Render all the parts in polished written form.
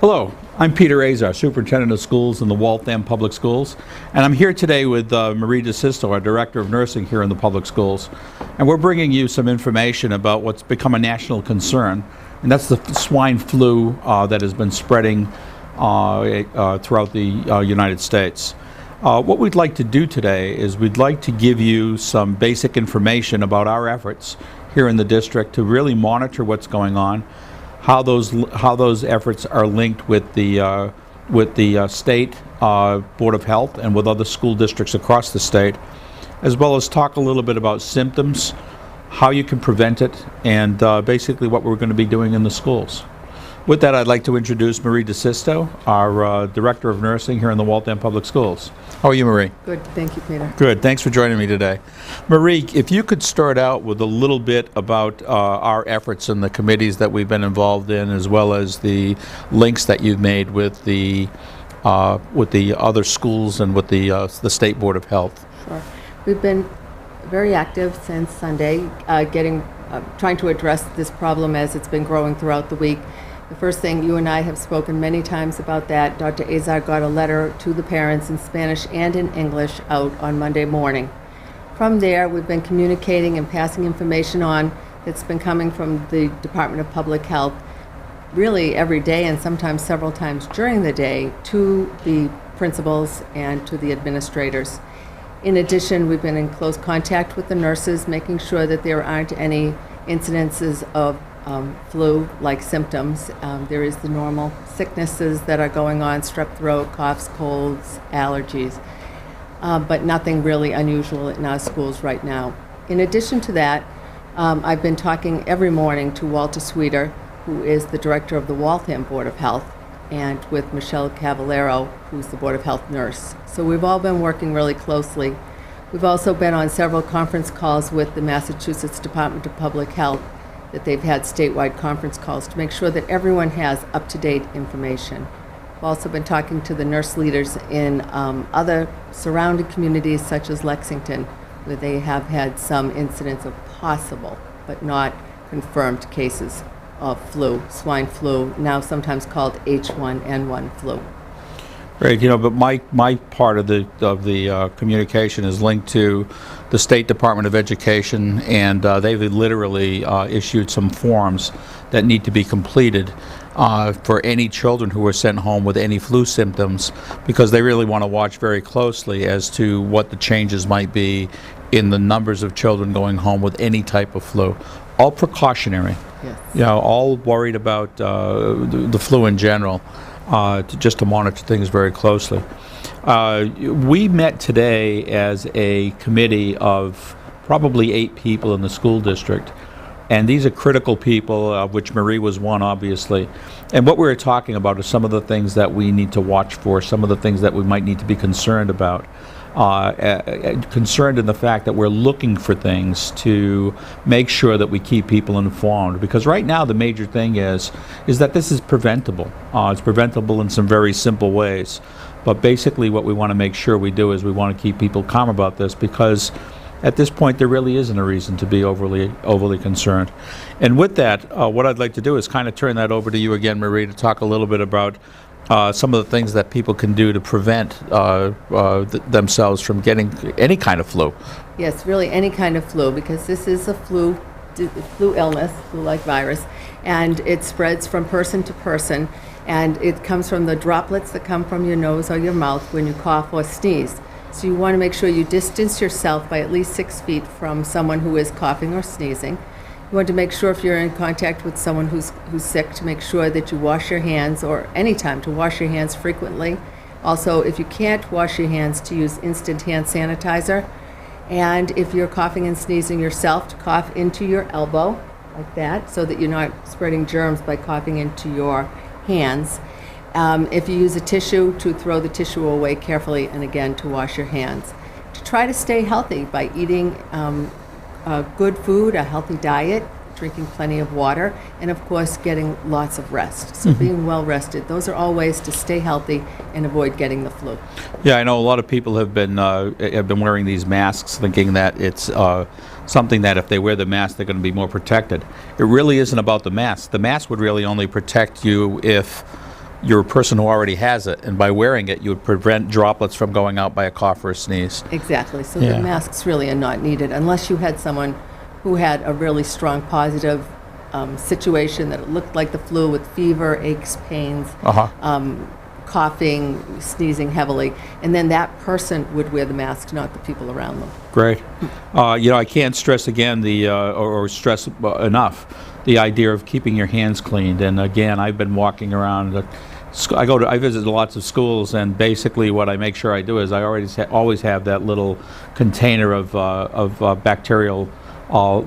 Hello, I'm Peter Azar, Superintendent of Schools in the Waltham Public Schools, and I'm here today with Marie DeSisto, our Director of Nursing here in the public schools, and we're bringing you some information about what's become a national concern, and that's the swine flu that has been spreading throughout the United States. What we'd like to do today is we'd like to give you some basic information about our efforts here in the district to really monitor what's going on, how those efforts are linked with the state Board of Health and with other school districts across the state, as well as talk a little bit about symptoms, how you can prevent it, and basically what we're going to be doing in the schools. With that, I'd like to introduce Marie DeSisto, our Director of Nursing here in the Waltham Public Schools. How are you, Marie? Good, thank you, Peter. Good, thanks for joining me today. Marie, if you could start out with a little bit about our efforts and the committees that we've been involved in, as well as the links that you've made with the other schools and with the State Board of Health. Sure. We've been very active since Sunday, trying to address this problem as it's been growing throughout the week. The first thing, you and I have spoken many times about that. Dr. Azar got a letter to the parents in Spanish and in English out on Monday morning. From there, we've been communicating and passing information on that's been coming from the Department of Public Health really every day and sometimes several times during the day to the principals and to the administrators. In addition, we've been in close contact with the nurses, making sure that there aren't any incidences of flu-like symptoms. There is the normal sicknesses that are going on, strep throat, coughs, colds, allergies, but nothing really unusual in our schools right now. In addition to that, I've been talking every morning to Walter Sweeter, who is the director of the Waltham Board of Health, and with Michelle Cavallero, who's the Board of Health nurse. So we've all been working really closely. We've also been on several conference calls with the Massachusetts Department of Public Health, that they've had statewide conference calls to make sure that everyone has up-to-date information. We've also been talking to the nurse leaders in other surrounding communities such as Lexington, where they have had some incidents of possible but not confirmed cases of flu, swine flu, now sometimes called H1N1 flu. Right, but my part of the communication is linked to the State Department of Education, and they've literally issued some forms that need to be completed for any children who are sent home with any flu symptoms, because they really want to watch very closely as to what the changes might be in the numbers of children going home with any type of flu. All precautionary. Yes. All worried about the flu in general. Just to monitor things very closely. We met today as a committee of probably 8 people in the school district, and these are critical people, of which Marie was one, obviously. And what we were talking about are some of the things that we need to watch for, some of the things that we might need to be concerned about. Concerned in the fact that we're looking for things to make sure that we keep people informed, because right now the major thing is that this is preventable. It's preventable in some very simple ways, but basically what we want to make sure we do is we want to keep people calm about this, because at this point there really isn't a reason to be overly concerned. And with that, what I'd like to do is kind of turn that over to you again, Marie, to talk a little bit about some of the things that people can do to prevent themselves from getting any kind of flu. Yes, really any kind of flu, because this is a flu illness, flu-like virus, and it spreads from person to person, and it comes from the droplets that come from your nose or your mouth when you cough or sneeze. So you want to make sure you distance yourself by at least 6 feet from someone who is coughing or sneezing. You want to make sure, if you're in contact with someone who's sick, to make sure that you wash your hands, or any time to wash your hands frequently. Also, if you can't wash your hands, to use instant hand sanitizer. And if you're coughing and sneezing yourself, to cough into your elbow like that, so that you're not spreading germs by coughing into your hands. If you use a tissue, to throw the tissue away carefully, and again to wash your hands. To try to stay healthy by eating good food, a healthy diet, drinking plenty of water, and of course getting lots of rest. So being well rested, those are all ways to stay healthy and avoid getting the flu. Yeah, I know a lot of people have been wearing these masks thinking that it's something that if they wear the mask they're going to be more protected. It really isn't about the mask. The mask would really only protect you if you're a person who already has it, and by wearing it, you would prevent droplets from going out by a cough or a sneeze. Exactly. So Yeah. the masks really are not needed unless you had someone who had a really strong positive situation that it looked like the flu with fever, aches, pains, coughing, sneezing heavily, and then that person would wear the mask, not the people around them. Great. I can't stress again or stress enough the idea of keeping your hands cleaned. And again, I've been walking around. I visit lots of schools, and basically what I make sure I do is I always have that little container of bacterial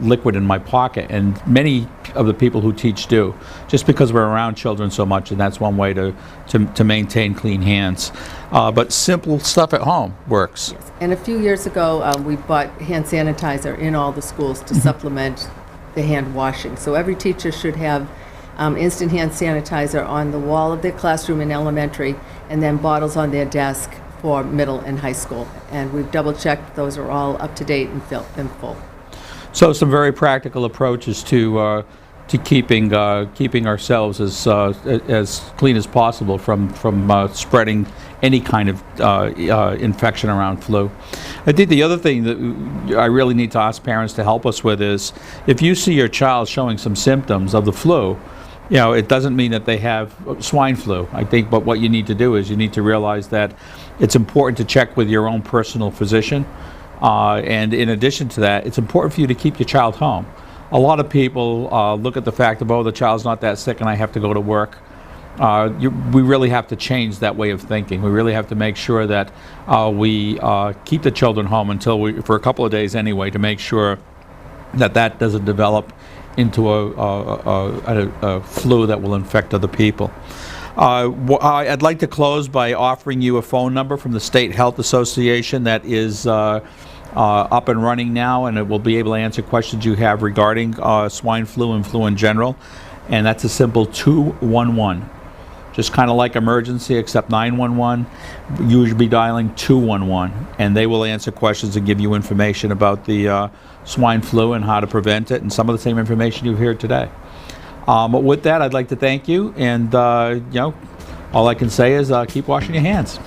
liquid in my pocket, and many of the people who teach do, just because we're around children so much, and that's one way to maintain clean hands. But simple stuff at home works. And a few years ago, we bought hand sanitizer in all the schools to supplement the hand washing. So every teacher should have instant hand sanitizer on the wall of their classroom in elementary, and then bottles on their desk for middle and high school. And we've double-checked those are all up to date and full. So some very practical approaches to keeping ourselves as clean as possible from spreading any kind of infection around flu. I think the other thing that I really need to ask parents to help us with is, if you see your child showing some symptoms of the flu, it doesn't mean that they have swine flu. I think, but what you need to do is you need to realize that it's important to check with your own personal physician. And in addition to that, it's important for you to keep your child home. A lot of people look at the fact of, the child's not that sick and I have to go to work. We really have to change that way of thinking. We really have to make sure that we keep the children home for a couple of days anyway, to make sure that doesn't develop into a flu that will infect other people. I'd like to close by offering you a phone number from the State Health Association that is up and running now, and it will be able to answer questions you have regarding swine flu and flu in general. And that's a simple 211. Just kind of like emergency, except 911. You should be dialing 211, and they will answer questions and give you information about the swine flu and how to prevent it, and some of the same information you hear today. But with that, I'd like to thank you, and all I can say is keep washing your hands.